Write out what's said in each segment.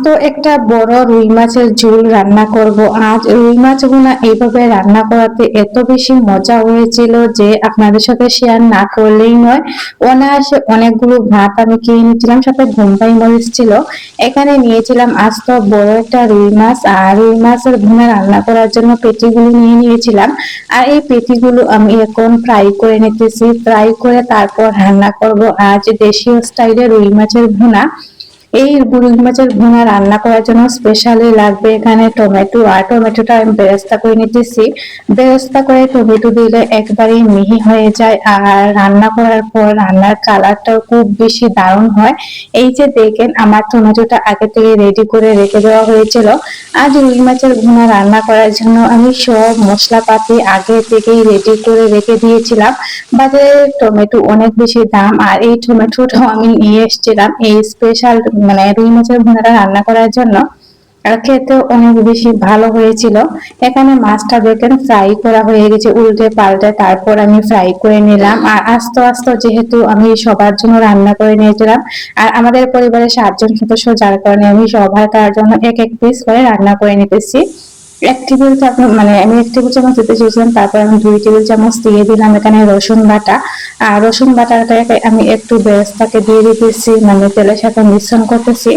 তো একটা বড় রুই মাছের ঝোল রান্না করব। আজ রুই মাছগুলো এইভাবে রান্না করাতে এত বেশি মজা হয়েছিল যে আপনাদের সাথে শেয়ার না করলেই নয়। অনায়াসে অনেকগুলো ভাত আমি খেয়ে নিয়েছিলাম, সাথে ঘুমটাই মরিচ ছিল। এখানে নিয়েছিলাম আজ তো বড় একটা রুই মাছ, আর রুই মাছের ভুনা রান্না করার জন্য পেটিগুলো নিয়ে নিয়েছিলাম। আর এই পেটিগুলো আমি এখন ফ্রাই করে নিতেছি, ফ্রাই করে তারপর রান্না করব আজ দেশীয় স্টাইলে রুই মাছের ভুনা। এই রুই মাছের ভুনা রান্না করার জন্য স্পেশালি লাগবে এখানে টমেটো, আর টমেটোটা আমি বেরেস্তা করে নিতেছি। বেরেস্তা করে টমেটো দিলে একবারেই মিহি হয়ে যায়, আর রান্না করার পর রান্নার কালারটাও খুব বেশি দারুণ হয়। এই যে দেখেন আমার টমেটোটা আগে থেকে রেডি করে রেখে দেওয়া হয়েছিল। আজ রুই মাছের ভুনা রান্না করার জন্য আমি সব মশলাপাতি আগে থেকেই রেডি করে রেখে দিয়েছিলাম। বাজারে টমেটো অনেক বেশি দাম, আর এই টমেটোটাও আমি নিয়ে এসেছিলাম এই স্পেশাল মানে রুই মাছের ভুনাটা রান্না করার জন্য। আর খেতে অনেক বেশি ভালো হয়েছিল। এখানে মাছটা দেখেন ফ্রাই করা হয়ে গেছে উল্টে পাল্টে, তারপর আমি ফ্রাই করে নিলাম। আর আস্তে আস্তে যেহেতু আমি সবার জন্য রান্না করে নিয়েছিলাম, আর আমাদের পরিবারের 7 জন সদস্য, যার কারণে আমি সবার তার জন্য এক এক পিস করে রান্না করে নিতেছি। এক টেবিল চামচ মানে আমি 1 টেবিল চামচ দিতে চেয়েছিলাম, তারপর আমি 2 টেবিল চামচ দিয়ে দিলাম এখানে রসুন বাটা। আর রসুন বাটাটাকে আমি একটু বেরেস্তাকে দিয়ে দিতেছি, মানে তেলের সাথে মিশ্রণ করতেছি।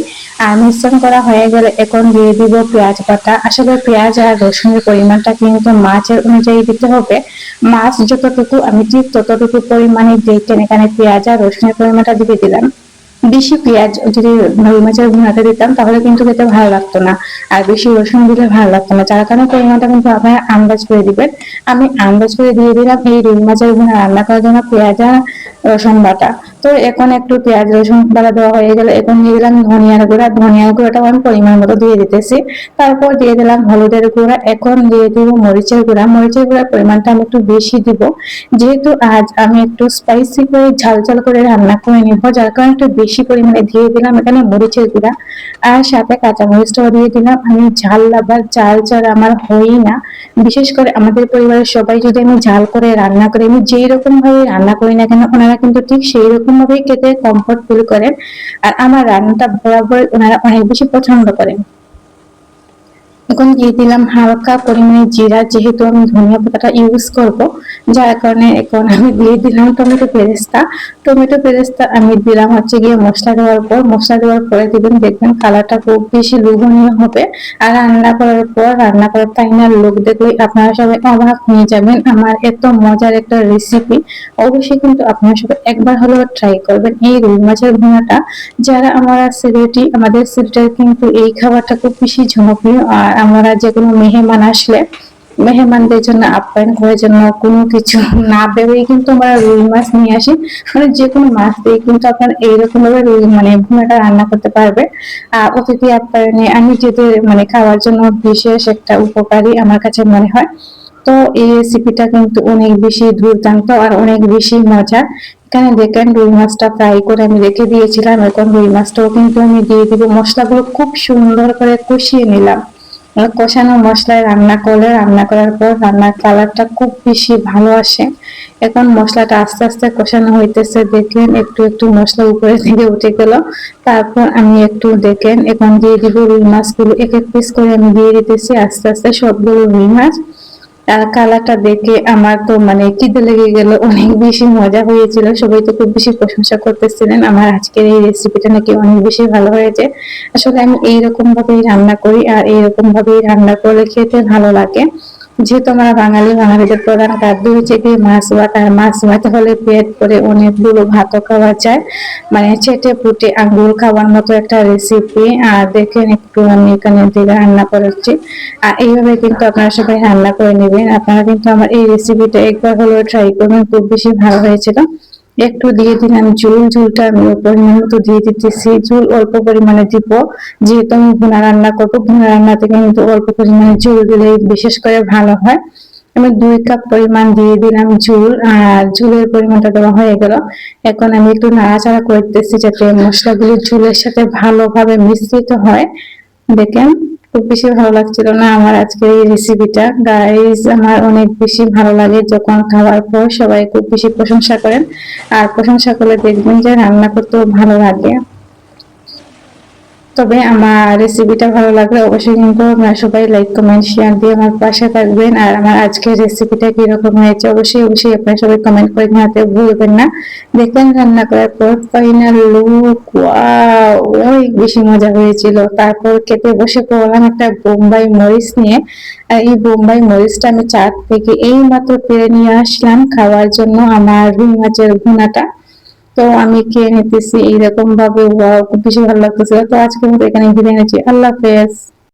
আর মিশ্রণ করা হয়ে গেলে এখন দিয়ে দিব পেঁয়াজ বাটা। আসলে পেঁয়াজ আর রসুনের পরিমাণটা কিন্তু মাছের অনুযায়ী দিতে হবে। মাছ যতটুকু আমি ঠিক ততটুকু পরিমাণে দেখেন এখানে পেঁয়াজ আর রসুনের পরিমাণটা দিয়ে দিলাম। বেশি পেঁয়াজ যদি রুই মাছের ভুনাতে দিতাম তাহলে কিন্তু খেতে ভালো লাগতো না, আর বেশি রসুন দিলে ভালো লাগতো না, যার কারণে পরিমাণটা কিন্তু আপনারা আন্দাজ করে দিবেন। আমি আন্দাজ করে দিয়ে দিলাম এই রুই মাছের ভুনা রান্না করার জন্য পেঁয়াজ আর রসুন বাটা। তো এখন একটু পেঁয়াজ রসুন বাটা দেওয়া হয়ে গেলে এখন দিয়ে দিলাম ধনিয়ার গুঁড়া। ধনিয়ার গুঁড়াটাও আমি পরিমাণ মতো দিয়ে দিতেছি। তারপর দিয়ে দিলাম হলুদের গুঁড়া। এখন দিয়ে দিব মরিচের গুঁড়া। মরিচের গুঁড়ার পরিমাণটা আমি একটু বেশি দিব, যেহেতু আজ আমি একটু স্পাইসি করে ঝাল ঝাল করে রান্না করে নিব, যার কারণে একটু বেশি পরিমাণে দিয়ে দিলাম এখানে মরিচের গুঁড়া। আর সাথে কাঁচা মরিচটাও দিয়ে দিলাম। আমি ঝাল লাভার, ঝাল ছাড়া আমার হয়ই না। বিশেষ করে আমাদের পরিবারের সবাই যদি আমি ঝাল করে রান্না করি, আমি যেই রকম ভাবে রান্না করি না কেন, ওনারা কিন্তু ঠিক সেই রকম ভাবেই খেতে কমফোর্ট ফিল করেন। আর আমার রান্নাটা বরাবর ওনারা অনেক বেশি পছন্দ করেন। এখন দিয়ে দিলাম হালকা পরিমাণে জিরা, যেহেতু আমি ধনিয়া পাতাটা ইউজ করব, যার কারণে এখন আমি দিয়ে দিলাম টমেটো পেরেস্তা। টমেটো পেরেস্তা আমি দিলাম হচ্ছে গিয়ে মশলা দেওয়ার পর। মশলা দেওয়ার পরে দিবেন, দেখবেন কালারটা খুব বেশি লোভনীয় হবে। আর রান্না করার পর রান্না করার টাইমের লোক দেখলে আপনারা সবাই অবাক হয়ে যাবেন। আমার এত মজার একটা রেসিপি, অবশ্যই কিন্তু আপনারা সবাই একবার হলেও ট্রাই করবেন এই রুই মাছের ভুনাটা। যারা আমরা সিলেটি, আমাদের সিলেটের কিন্তু এই খাবারটা খুব বেশি জনপ্রিয়। আর আমরা যে কোনো মেহমান আসলে মেহমানদের জন্য আপ্যায়ন করার জন্য কোনো কিছু না ভেবেই কিন্তু আমরা রুই মাছ নিয়ে আসি। মানে যে কোনো মাছ দিয়ে কিন্তু আপনারা এইরকম ভাবে রুই মানে ভুনাটা রান্না করতে পারবে। আর অতিথি আপ্যায়নে আমি যেতে মানে খাওয়ার জন্য বিশেষ একটা উপকারী আমার কাছে মনে হয়। তো এই রেসিপিটা কিন্তু অনেক বেশি দুর্দান্ত আর অনেক বেশি মজার। এখানে দেখেন রুই মাছটা ফ্রাই করে আমি রেখে দিয়েছিলাম, এখন রুই মাছটাও কিন্তু আমি দিয়ে দিব। মশলাগুলো খুব সুন্দর করে কষিয়ে নিলাম। কষানো মশলায় রান্না করলে রান্না করার পর রান্নার কালারটা খুব বেশি ভালো আসে। এখন মশলাটা আস্তে আস্তে কষানো হইতেছে, দেখেন একটু একটু মশলা উপরে থেকে উঠে গেল। তারপর আমি একটু দেখেন এখন দিয়ে দিব রুই মাছগুলো, এক এক পিস করে আমি দিয়ে দিতেছি আস্তে আস্তে সবগুলো রুই মাছ। আর কালারটা দেখে আমার তো মানে খিদে লেগে গেল, অনেক বেশি মজা হয়েছিল। সবাই তো খুব বেশি প্রশংসা করতেছিলেন আমার আজকের এই রেসিপিটা নাকি অনেক বেশি ভালো হয়েছে। আসলে আমি এইরকম ভাবেই রান্না করি, আর এইরকম ভাবেই রান্না করলে খেতে ভালো লাগে। যেহেতু আমরা বাঙালিদের প্রধান খাদ্য হচ্ছে কি মাছ ভাত, আর মাছ ভাত হলে পেট করে অনেকগুলো ভাতও খাওয়া যায়, মানে চেটে পুটে আঙ্গুল খাওয়ার মতো একটা রেসিপি। আর দেখেন একটু আমি এখানে থেকে রান্না করেছি। আর এইভাবে কিন্তু আপনারা সবাই রান্না করে নেবেন। আপনারা কিন্তু আমার এই রেসিপিটা একবার হলেও ট্রাই করবেন, খুব বেশি ভালো হয়েছিল। একটু দিয়ে দিলাম ঝোল। ঝোলটা আমি পরিমাণ মতো দিয়ে দিতেছি, ঝোল অল্প পরিমাণে দিব, যেহেতু আমি ভুনা রান্না করবো। ভুনা রান্নাতে কিন্তু অল্প পরিমাণে ঝোল দিলে বিশেষ করে ভালো হয়। আমি 2 কাপ পরিমাণ দিয়ে দিলাম ঝোল, আর ঝোলের পরিমাণটা দেওয়া হয়ে গেল। এখন আমি একটু নাড়াচাড়া করতেছি যাতে মশলাগুলো ঝোলের সাথে ভালোভাবে মিশ্রিত হয়। দেখেন খুব বেশি ভালো লাগছিল না আমার আজকে এই রেসিপিটা। গাইস, আমার অনেক বেশি ভালো লাগে যখন খাওয়ার পর সবাই খুব বেশি প্রশংসা করেন। আর প্রশংসা করলে দেখবেন যে রান্না করতেও ভালো লাগে। তবে আমার রেসিপিটা ভালো লাগলে অবশ্যই কিন্তু আপনারা সবাই লাইক কমেন্ট শেয়ার দিয়ে আমার পাশে থাকবেন। আর আমার আজকের রেসিপিটা কিরকম হয়েছে অবশ্যই আপনারা সবাই কমেন্ট করে জানাতে ভুলবেন না। দেখলেন রান্না করার পর ফাইনাল লুক, ওয়াও, অনেক বেশি মজা হয়েছিল। তারপর খেতে বসে পড়লাম একটা বোম্বাই মরিচ নিয়ে। আর এই বোম্বাই মরিচটা আমি চাট থেকে এই মাত্র পেরে নিয়ে আসলাম খাওয়ার জন্য আমার রুই মাছের ভুনাটা। তো আমি খেয়ে নিতেছি এইরকম ভাবে, ওয়াও, খুব বেশি ভালো লাগতেছে। তো আজকের মতো এখানে বিদায় নিচ্ছি, আল্লাহ হাফেজ।